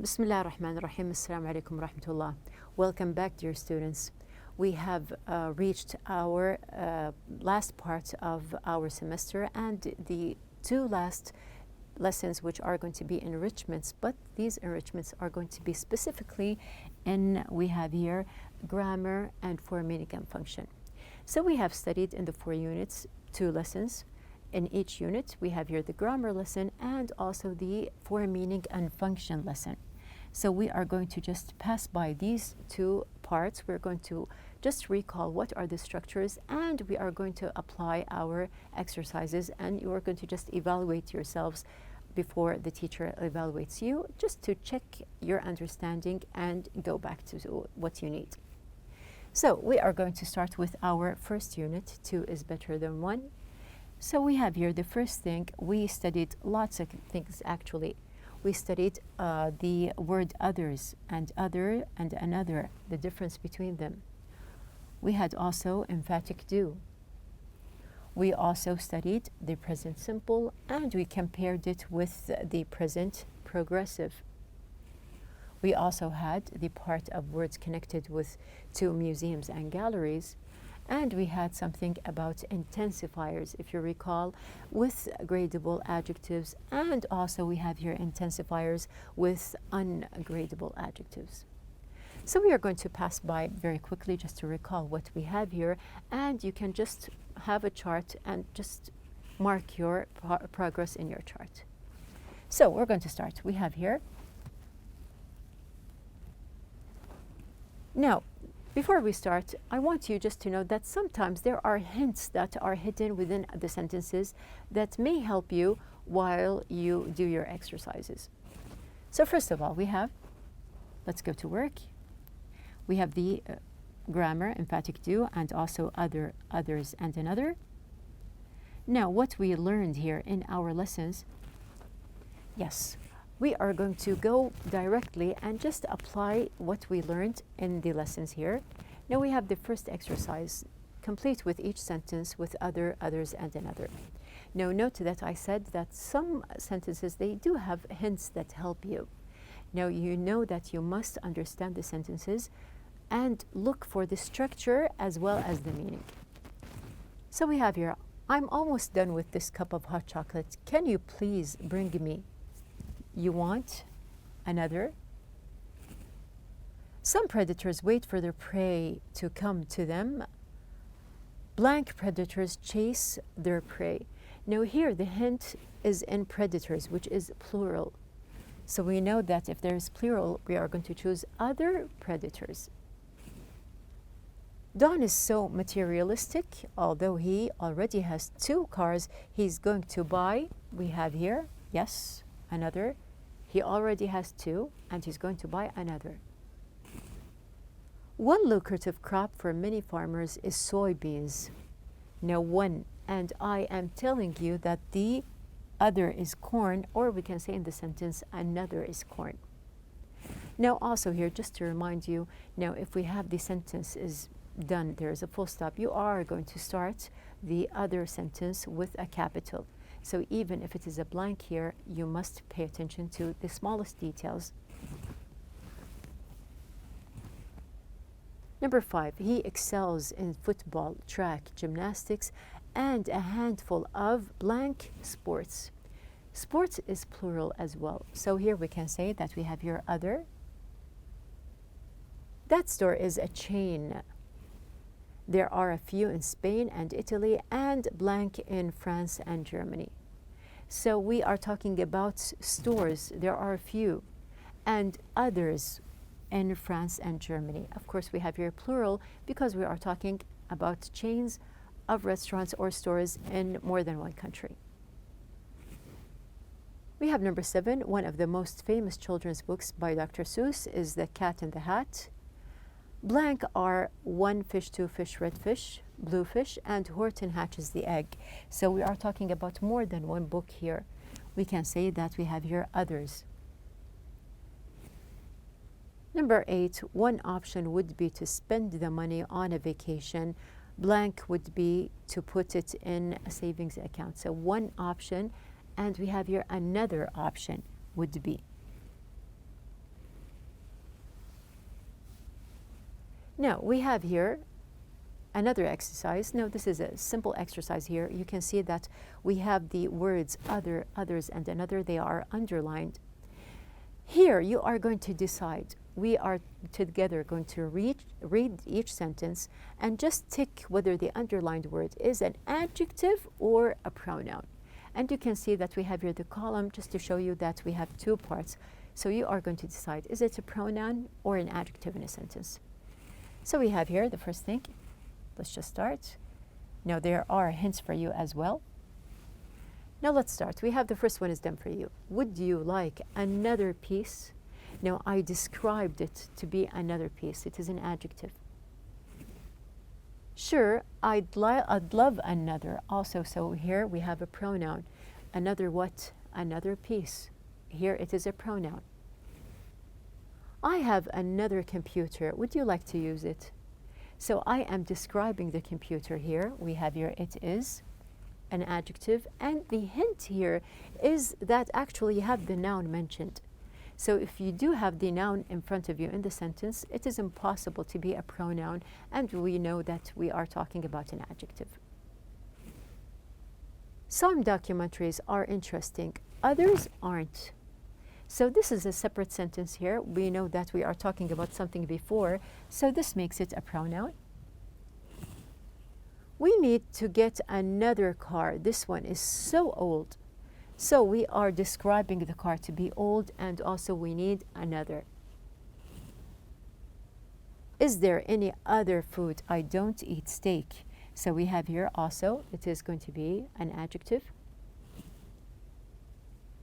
Bismillah ar-Rahman ar-Rahim. Assalamu alaikum rahmatullah. Welcome back, dear students. We have reached our last part of our semester and the two last lessons, which are going to be enrichments, but these enrichments are going to be specifically we have here grammar and form, meaning, and function. So we have studied in the 4 units 2 lessons. In each unit, we have here the grammar lesson and also the form, meaning, and function lesson. So we are going to just pass by these 2 parts. We're going to just recall what are the structures, and we are going to apply our exercises, and you are going to just evaluate yourselves before the teacher evaluates you, just to check your understanding and go back to what you need. So we are going to start with our first unit, 2 is better than 1. So we have here the first thing, we studied lots of things actually. We studied the word others and other and another, the difference between them. We had also emphatic do. We also studied the present simple and we compared it with the present progressive. We also had the part of words connected to museums and galleries. And we had something about intensifiers, if you recall, with gradable adjectives. And also we have here intensifiers with ungradable adjectives. So we are going to pass by very quickly just to recall what we have here. And you can just have a chart and just mark your progress in your chart. So we're going to start. We have here. Now, before we start, I want you just to know that sometimes there are hints that are hidden within the sentences that may help you while you do your exercises. So first of all, we have, let's go to work. We have the grammar, emphatic do, and also others, and another. Now, what we learned here in our lessons, yes, we are going to go directly and just apply what we learned in the lessons here. Now we have the first exercise, complete with each sentence with other, others, and another. Now note that I said that some sentences, they do have hints that help you. Now you know that you must understand the sentences and look for the structure as well as the meaning. So we have here, I'm almost done with this cup of hot chocolate. Can you please bring me? You want another? Some predators wait for their prey to come to them. Blank predators chase their prey. Now here the hint is in predators, which is plural. So we know that if there is plural, we are going to choose other predators. Don is so materialistic, although he already has 2 cars he's going to buy. We have here, yes, another. He already has 2 and he's going to buy another. One lucrative crop for many farmers is soybeans. Now one, and I am telling you that the other is corn, or we can say in the sentence, another is corn. Now also here, just to remind you, now if we have the sentence is done, there is a full stop, you are going to start the other sentence with a capital. So even if it is a blank here, you must pay attention to the smallest details. Number 5, he excels in football, track, gymnastics, and a handful of blank sports. Sports is plural as well. So here we can say that we have your other. That store is a chain. There are a few in Spain and Italy and blank in France and Germany. So we are talking about stores. There are a few and others in France and Germany. Of course, we have here plural because we are talking about chains of restaurants or stores in more than one country. We have number 7. One of the most famous children's books by Dr. Seuss is The Cat in the Hat. Blank are 1 fish, 2 fish, red fish, blue fish, and Horton hatches the egg. So we are talking about more than one book here. We can say that we have here others. Number 8, one option would be to spend the money on a vacation. Blank would be to put it in a savings account. So one option, and we have here another option would be. Now we have here another exercise. Now this is a simple exercise here. You can see that we have the words other, others, and another. They are underlined. Here you are going to decide. We are together going to read each sentence and just tick whether the underlined word is an adjective or a pronoun. And you can see that we have here the column just to show you that we have two parts. So you are going to decide, is it a pronoun or an adjective in a sentence? So we have here the first thing. Let's just start. Now there are hints for you as well. Now let's start. We have the first one is done for you. Would you like another piece? Now I described it to be another piece. It is an adjective. Sure, I'd love another also. So here we have a pronoun. Another what? Another piece. Here it is a pronoun. I have another computer. Would you like to use it? So I am describing the computer here. We have here it is an adjective. And the hint here is that actually you have the noun mentioned. So if you do have the noun in front of you in the sentence, it is impossible to be a pronoun, and we know that we are talking about an adjective. Some documentaries are interesting, others aren't. So this is a separate sentence here. We know that we are talking about something before, so this makes it a pronoun. We need to get another car. This one is so old. So we are describing the car to be old, and also we need another. Is there any other food? I don't eat steak. So we have here also, it is going to be an adjective.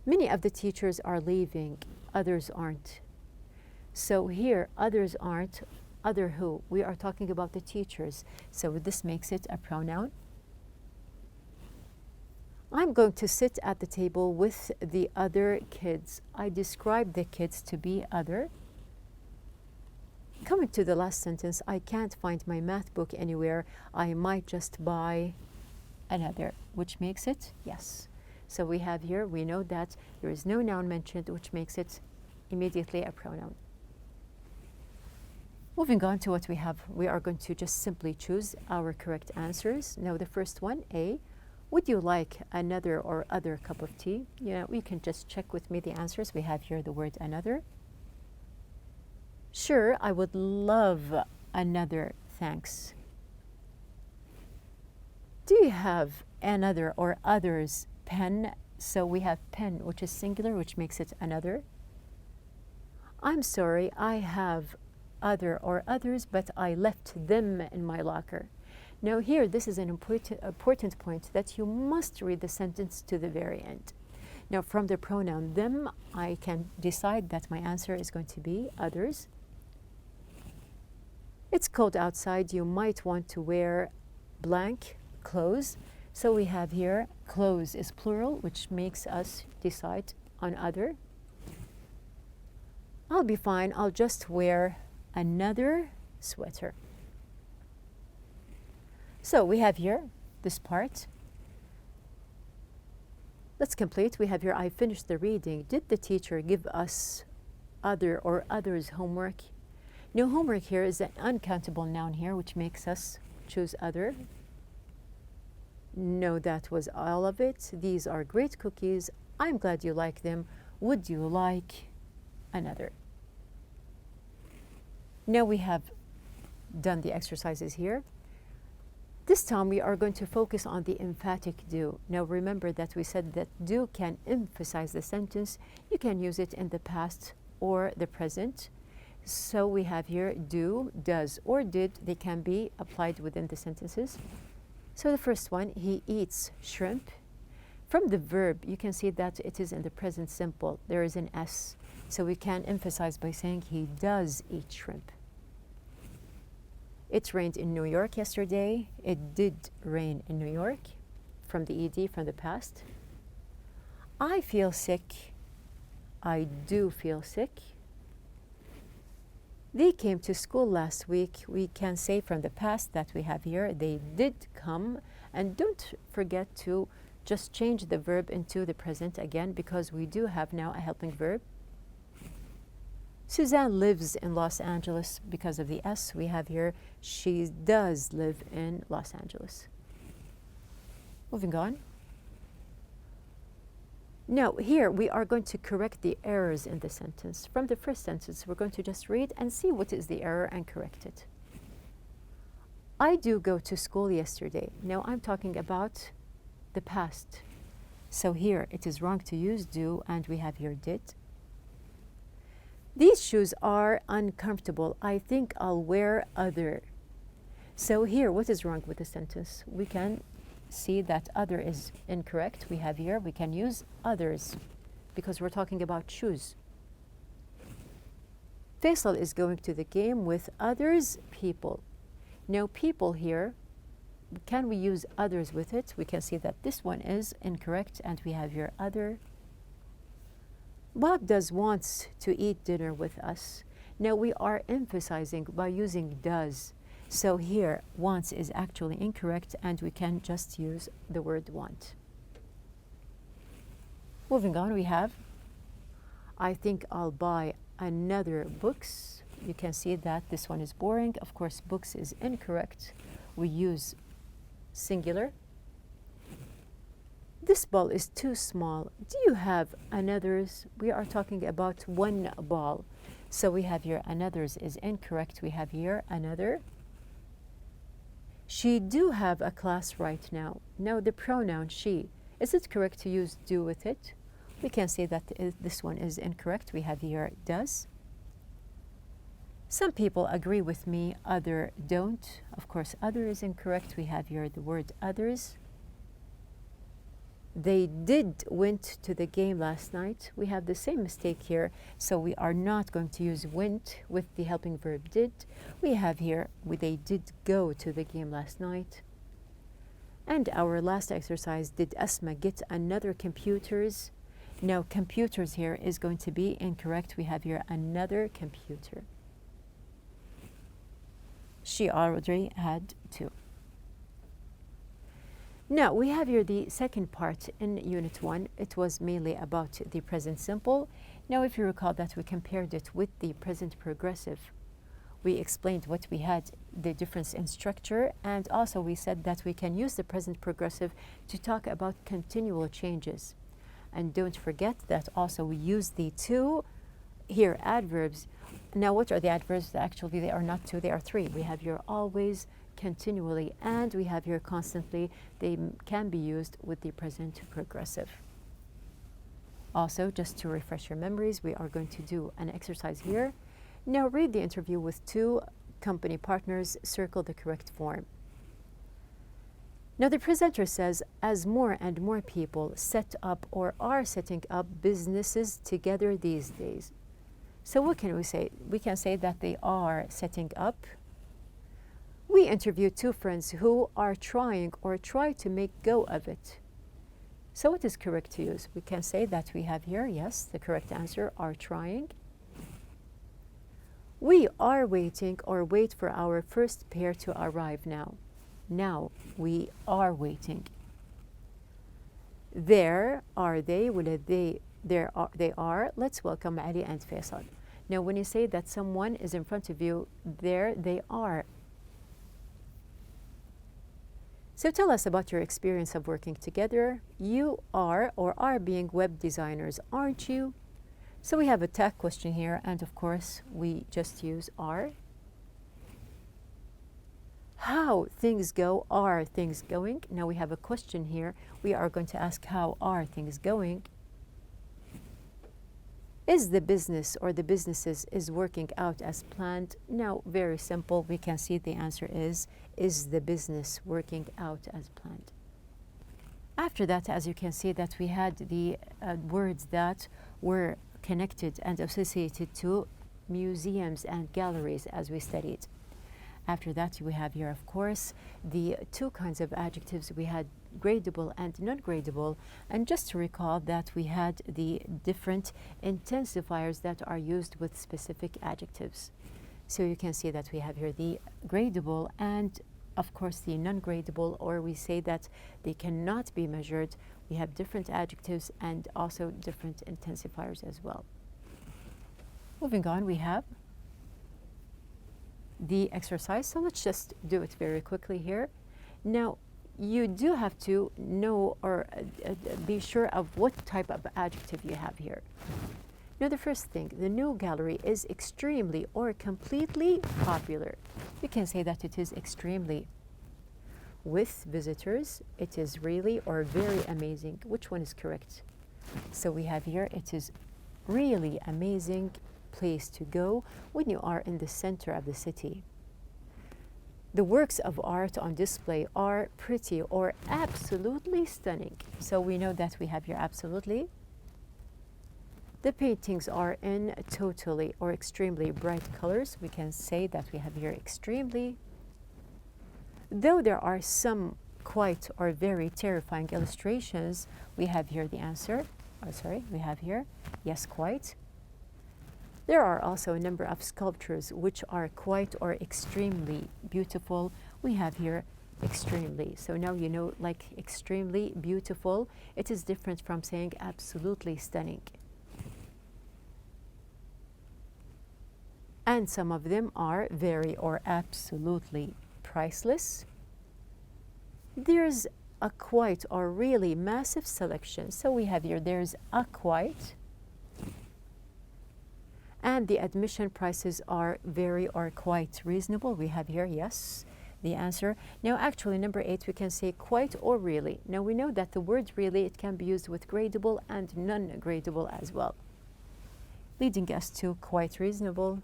Many of the teachers are leaving, others aren't. So here, others aren't, other who? We are talking about the teachers. So this makes it a pronoun. I'm going to sit at the table with the other kids. I describe the kids to be other. Coming to the last sentence, I can't find my math book anywhere. I might just buy another, which makes it yes. So we have here, we know that there is no noun mentioned, which makes it immediately a pronoun. Moving on to what we have, we are going to just simply choose our correct answers. Now the first one, A. Would you like another or other cup of tea? You can just check with me the answers. We have here the word another. Sure, I would love another, thanks. Do you have another or others pen? So we have pen, which is singular, which makes it another. I'm sorry, I have other or others, but I left them in my locker. Now here, this is an important point that you must read the sentence to the very end. Now from the pronoun them, I can decide that my answer is going to be others. It's cold outside, you might want to wear blank clothes. So we have here clothes is plural, which makes us decide on other. I'll be fine, I'll just wear another sweater. So we have here this part. Let's complete. We have here, I finished the reading. Did the teacher give us other or others homework? No, homework here is an uncountable noun here, which makes us choose other. No, that was all of it. These are great cookies. I'm glad you like them. Would you like another? Now we have done the exercises here. This time we are going to focus on the emphatic do. Now remember that we said that do can emphasize the sentence. You can use it in the past or the present. So we have here do, does, or did. They can be applied within the sentences. So the first one, he eats shrimp. From the verb, you can see that it is in the present simple. There is an S. So we can emphasize by saying he does eat shrimp. It rained in New York yesterday. It did rain in New York. From the ED, from the past. I feel sick. I do feel sick. They came to school last week. We can say from the past that we have here, they did come. And don't forget to just change the verb into the present again, because we do have now a helping verb. Suzanne lives in Los Angeles. Because of the S, we have here, she does live in Los Angeles. Moving on. Now, here we are going to correct the errors in the sentence. From the first sentence, we're going to just read and see what is the error and correct it. I do go to school yesterday. Now, I'm talking about the past. So here, it is wrong to use do, and we have here did. These shoes are uncomfortable. I think I'll wear other. So here, what is wrong with the sentence? We can see that other is incorrect. We have here, we can use others because we're talking about shoes. Faisal is going to the game with others people. Now people here, can we use others with it? We can see that this one is incorrect and we have here other. Bob wants to eat dinner with us. Now we are emphasizing by using does. So here, wants is actually incorrect and we can just use the word want. Moving on, we have, I think I'll buy another books. You can see that this one is boring. Of course, books is incorrect. We use singular. This ball is too small. Do you have another's? We are talking about one ball. So we have here another's is incorrect. We have here another. She do have a class right now. Now the pronoun she. Is it correct to use do with it? We can say that this one is incorrect. We have here does. Some people agree with me, other don't. Of course, other is incorrect. We have here the word others. They did went to the game last night. We have the same mistake here, so we are not going to use went with the helping verb did. We have here, they did go to the game last night. And our last exercise, did Asma get another computers? Now, computers here is going to be incorrect. We have here another computer. She already had two. Now, we have here the second part in Unit 1. It was mainly about the present simple. Now, if you recall that we compared it with the present progressive, we explained what we had, the difference in structure, and also we said that we can use the present progressive to talk about continual changes. And don't forget that also we use the two here adverbs. Now, what are the adverbs? Actually, they are not two, they are three. We have here always, continually, and we have here constantly. They can be used with the present progressive. Also, just to refresh your memories, we are going to do an exercise here. Now read the interview with two company partners, circle the correct form. Now the presenter says, as more and more people set up or are setting up businesses together these days. So what can we say? We can say that they are setting up. We interviewed two friends who are trying or try to make go of it. So what is correct to use? We can say that we have here, yes, the correct answer, are trying. We are waiting or wait for our first pair to arrive now. Now we are waiting. There are they, they are. Let's welcome Ali and Faisal. Now when you say that someone is in front of you, there they are. So tell us about your experience of working together. You are or are being web designers, aren't you? So we have a tag question here, and of course we just use are. How things go, are things going? Now we have a question here. We are going to ask how are things going? Is the business or the businesses is working out as planned? Now, very simple. We can see the answer is the business working out as planned? After that, as you can see that we had the words that were connected and associated to museums and galleries as we studied. After that, we have here, of course, the two kinds of adjectives. We had gradable and non-gradable. And just to recall that we had the different intensifiers that are used with specific adjectives. So you can see that we have here the gradable and, of course, the non-gradable, or we say that they cannot be measured. We have different adjectives and also different intensifiers as well. Moving on, we have the exercise. So let's just do it very quickly here. Now, you do have to know or be sure of what type of adjective you have here. Now, the first thing, the new gallery is extremely or completely popular. We can say that it is extremely. With visitors, it is really or very amazing. Which one is correct? So we have here, it is really amazing place to go when you are in the center of the city. The works of art on display are pretty or absolutely stunning. So we know that we have here absolutely. The paintings are in totally or extremely bright colors. We can say that we have here extremely. Though there are some quite or very terrifying illustrations, we have here the answer. We have here, yes, quite. There are also a number of sculptures which are quite or extremely beautiful. We have here extremely. So now you know, like extremely beautiful, it is different from saying absolutely stunning. And some of them are very or absolutely priceless. There's a quite or really massive selection. So we have here, there's a quite. And the admission prices are very or quite reasonable. We have here, yes, the answer. Now, actually, number 8, we can say quite or really. Now, we know that the word really, it can be used with gradable and non-gradable as well, leading us to quite reasonable.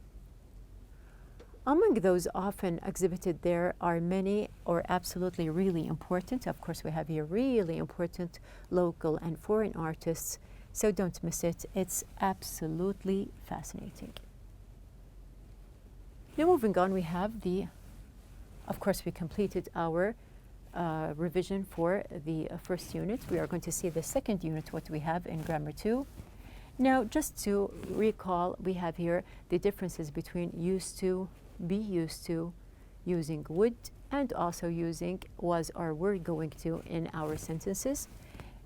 Among those often exhibited there are many or absolutely really important. Of course, we have here really important local and foreign artists. So don't miss it. It's absolutely fascinating. Now moving on, we have of course, we completed our revision for the first unit. We are going to see the second unit, what we have in Grammar 2. Now, just to recall, we have here the differences between used to, be used to, using would, and also using was or were going to in our sentences.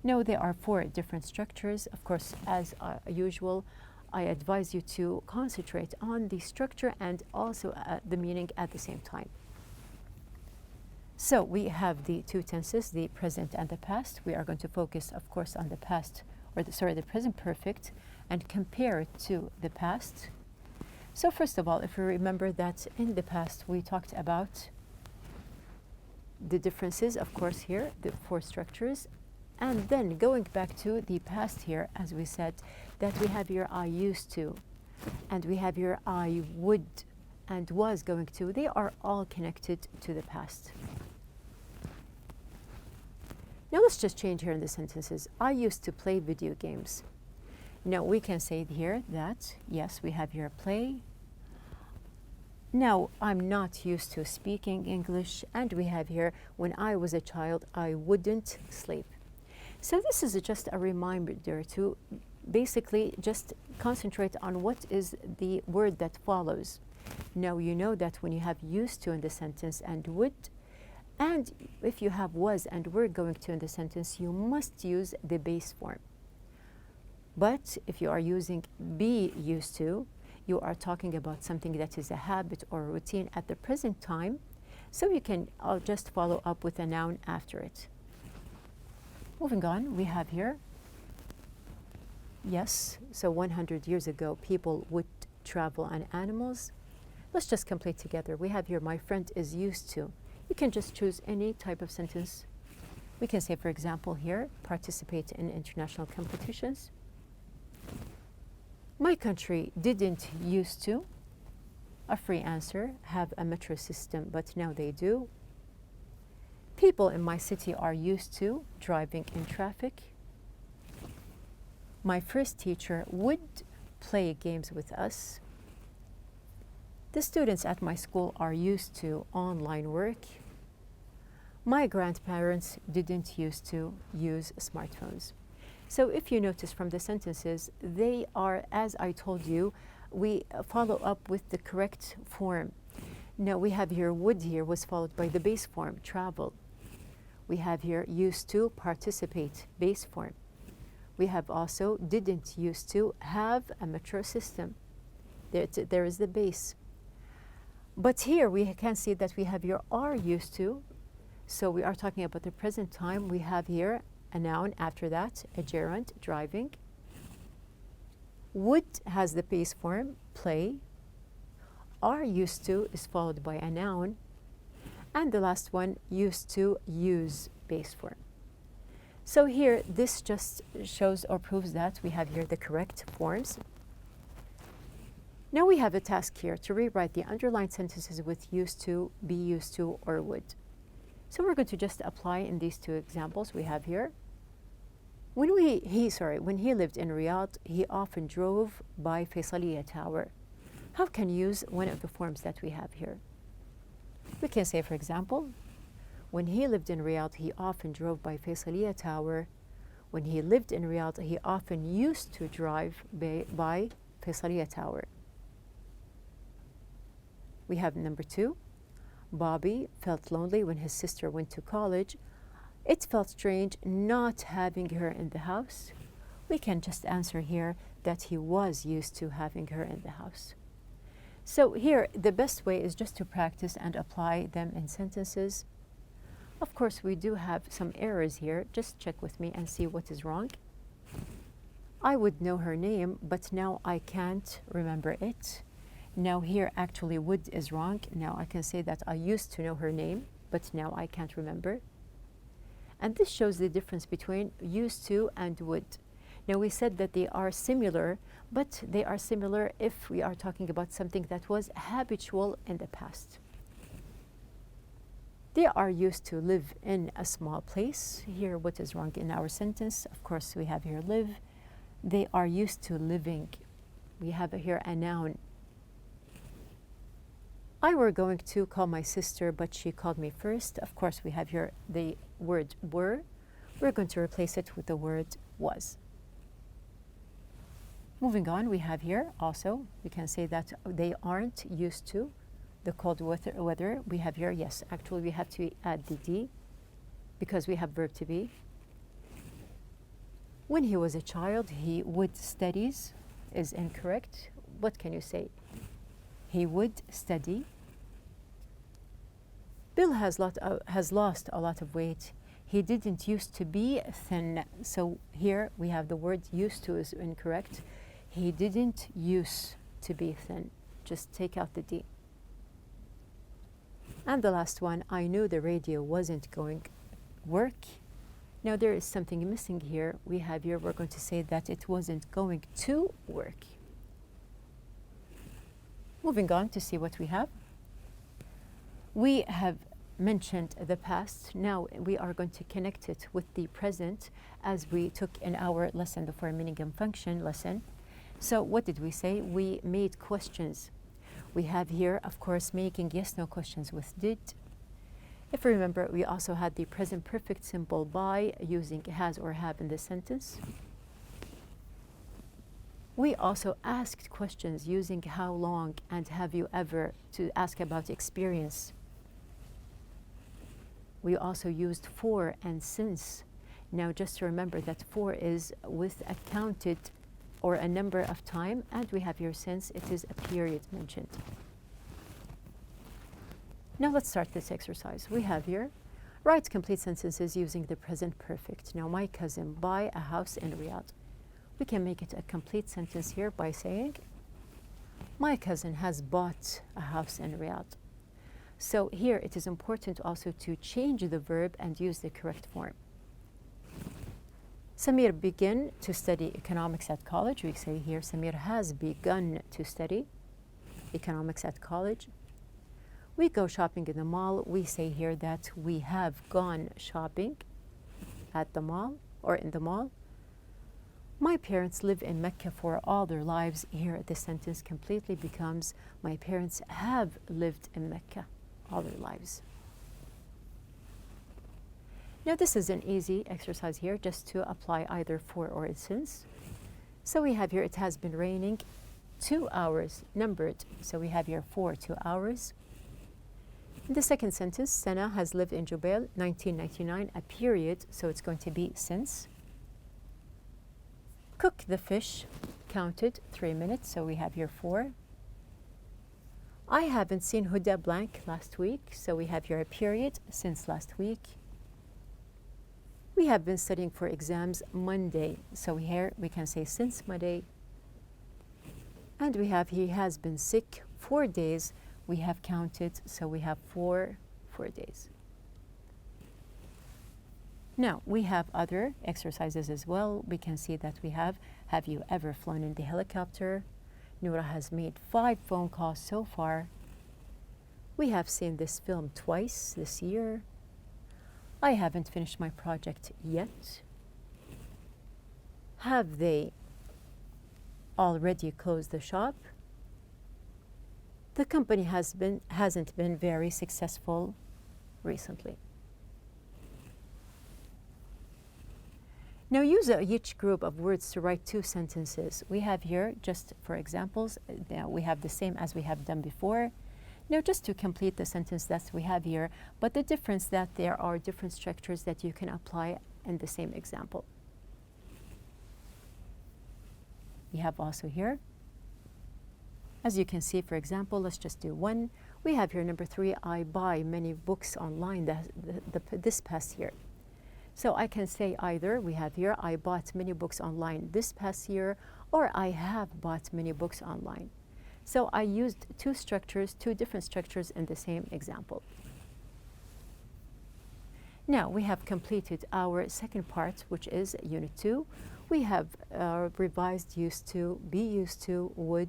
Now, there are 4 different structures. Of course, as usual, I advise you to concentrate on the structure and also the meaning at the same time. So we have the 2 tenses, the present and the past. We are going to focus, of course, on the past, or the present perfect, and compare it to the past. So first of all, if you remember that in the past we talked about the differences, of course, here, the 4 structures. And then going back to the past here, as we said, that we have here I used to, and we have here I would and was going to. They are all connected to the past. Now let's just change here in the sentences. I used to play video games. Now we can say here that, yes, we have here play. Now, I'm not used to speaking English, and we have here, when I was a child, I wouldn't sleep. So this is just a reminder to basically just concentrate on what is the word that follows. Now, you know that when you have used to in the sentence and would, and if you have was and were going to in the sentence, you must use the base form. But if you are using be used to, you are talking about something that is a habit or routine at the present time, so you can just follow up with a noun after it. Moving on, we have here, yes, so 100 years ago, people would travel on animals. Let's just complete together. We have here, my friend is used to. You can just choose any type of sentence. We can say, for example, here, participate in international competitions. My country didn't used to, a free answer, have a metro system, but now they do. People in my city are used to driving in traffic. My first teacher would play games with us. The students at my school are used to online work. My grandparents didn't used to use smartphones. So if you notice from the sentences, they are, as I told you, we follow up with the correct form. Now we have here would here was followed by the base form, travel. We have here used to, participate, base form. We have also didn't used to have a metro system. There is the base. But here we can see that we have your are used to. So we are talking about the present time. We have here a noun, after that a gerund, driving. Would has the base form, play. Are used to is followed by a noun. And the last one, used to, use, base form. So here, this just shows or proves that we have here the correct forms. Now we have a task here to rewrite the underlined sentences with used to, be used to, or would. So we're going to just apply in these two examples we have here. When he lived in Riyadh, he often drove by Faisaliya Tower. How can you use one of the forms that we have here? We can say, for example, when he lived in Riyadh, he often drove by Faisaliya Tower. When he lived in Riyadh, he often used to drive by Faisaliya Tower. We have number 2. Bobby felt lonely when his sister went to college. It felt strange not having her in the house. We can just answer here that he was used to having her in the house. So here, the best way is just to practice and apply them in sentences. Of course, we do have some errors here. Just check with me and see what is wrong. I would know her name, but now I can't remember it. Now here, actually, would is wrong. Now I can say that I used to know her name, but now I can't remember. And this shows the difference between used to and would. Now we said that they are similar, but they are similar if we are talking about something that was habitual in the past. They are used to live in a small place. Here, what is wrong in our sentence? Of course, we have here live. They are used to living. We have here a noun. I were going to call my sister, but she called me first. Of course, we have here the word were. We're going to replace it with the word was. Moving on, we have here also, we can say that they aren't used to the cold weather. We have here, yes, actually we have to add the D because we have verb to be. When he was a child, he would studies is incorrect. What can you say? He would study. Bill has lost a lot of weight. He didn't used to be thin. So here we have the word used to is incorrect. He didn't used to be thin. Just take out the D. And the last one, I knew the radio wasn't going to work. Now there is something missing here. We have here, we're going to say that it wasn't going to work. Moving on to see what we have. We have mentioned the past. Now we are going to connect it with the present as we took in our lesson, the form, meaning, and function lesson. So what did we say? We made questions. We have here, of course, making yes-no questions with did. If you remember, we also had the present perfect simple by using has or have in the sentence. We also asked questions using how long and have you ever to ask about experience. We also used for and since. Now just to remember that for is with a counted or a number of time, and we have here since, it is a period mentioned. Now let's start this exercise. We have here, write complete sentences using the present perfect. Now my cousin buy a house in Riyadh. We can make it a complete sentence here by saying, my cousin has bought a house in Riyadh. So here it is important also to change the verb and use the correct form. Samir began to study economics at college. We say here, Samir has begun to study economics at college. We go shopping in the mall. We say here that we have gone shopping at the mall or in the mall. My parents live in Mecca for all their lives. Here the sentence completely becomes, my parents have lived in Mecca all their lives. Now this is an easy exercise here just to apply either for or since. So we have here, it has been raining 2 hours, numbered. So we have here for 2 hours. In the second sentence, Sana has lived in Jubail 1999, a period, so it's going to be since. Cook the fish, counted 3 minutes, so we have here 4. I haven't seen Huda blank last week, so we have here a period since last week. We have been studying for exams Monday, so here we can say since Monday. And we have he has been sick 4 days. We have counted, so we have four days. Now, we have other exercises as well. We can see that we have you ever flown in the helicopter? Noura has made 5 phone calls so far. We have seen this film twice this year. I haven't finished my project yet. Have they already closed the shop? The company hasn't been very successful recently. Now use each group of words to write 2 sentences. We have here, just for examples, now we have the same as we have done before. Now just to complete the sentence that we have here, but the difference that there are different structures that you can apply in the same example. We have also here, as you can see, for example, let's just do 1. We have here number 3, I buy many books online this past year. So I can say either, we have here, I bought many books online this past year, or I have bought many books online. So I used 2 different structures in the same example. Now we have completed our second part, which is Unit 2. We have revised used to, be used to, would.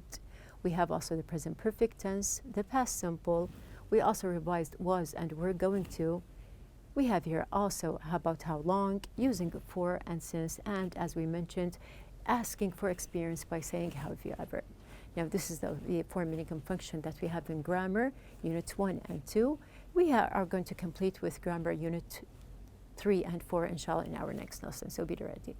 We have also the present perfect tense, the past simple. We also revised was and were going to. We have here also about how long, using for and since, and as we mentioned, asking for experience by saying have you ever. Now this is the form meaning function that we have in grammar, units 1 and 2. We are going to complete with grammar unit 3 and 4, inshallah, in our next lesson, so be ready.